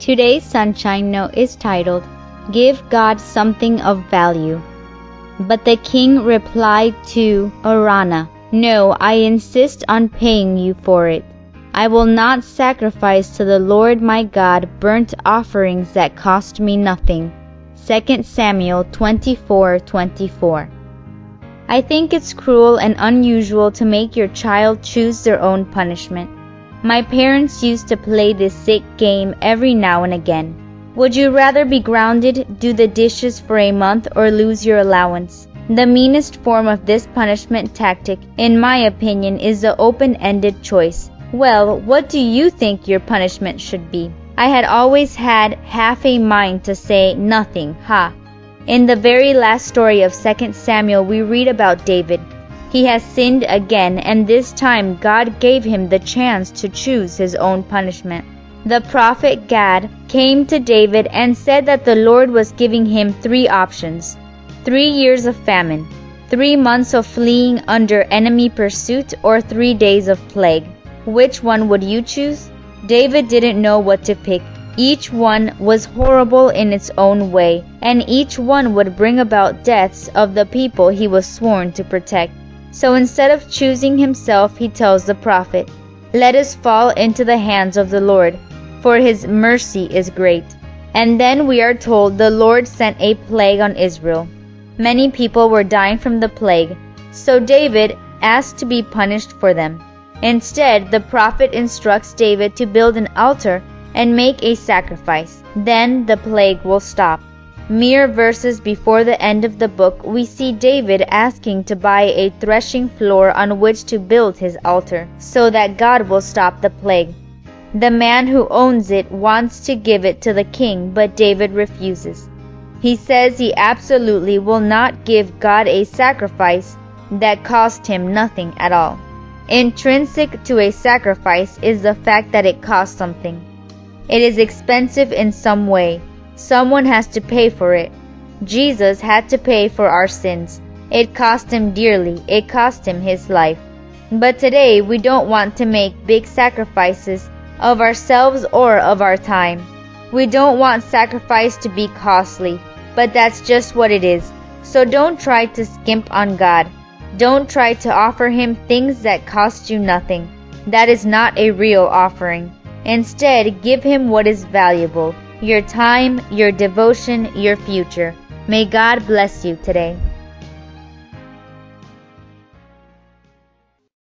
Today's Sunshine Note is titled, Give God Something of Value. But the king replied to Araunah, No, I insist on paying you for it. I will not sacrifice to the Lord my God burnt offerings that cost me nothing. 2 Samuel 24:24. I think it's cruel and unusual to make your child choose their own punishment. My parents used to play this sick game every now and again. Would you rather be grounded, do the dishes for a month, or lose your allowance? The meanest form of this punishment tactic, in my opinion, is the open-ended choice. Well, what do you think your punishment should be? I had always had half a mind to say nothing, In the very last story of 2 Samuel, we read about David. He has sinned again, and this time God gave him the chance to choose his own punishment. The prophet Gad came to David and said that the Lord was giving him 3 options: 3 years of famine, 3 months of fleeing under enemy pursuit, or 3 days of plague. Which one would you choose? David didn't know what to pick. Each one was horrible in its own way, and each one would bring about deaths of the people he was sworn to protect. So instead of choosing himself, he tells the prophet, Let us fall into the hands of the Lord, for his mercy is great. And then we are told the Lord sent a plague on Israel. Many people were dying from the plague, so David asked to be punished for them. Instead, the prophet instructs David to build an altar and make a sacrifice. Then the plague will stop. Mere verses before the end of the book, we see David asking to buy a threshing floor on which to build his altar, so that God will stop the plague. The man who owns it wants to give it to the king, but David refuses. He says he absolutely will not give God a sacrifice that cost him nothing at all. Intrinsic to a sacrifice is the fact that it costs something. It is expensive in some way. Someone has to pay for it. Jesus had to pay for our sins. It cost him dearly. It cost him his life. But today we don't want to make big sacrifices of ourselves or of our time. We don't want sacrifice to be costly, but that's just what it is. So don't try to skimp on God. Don't try to offer him things that cost you nothing. That is not a real offering. Instead, give him what is valuable: your time, your devotion, your future. May God bless you today.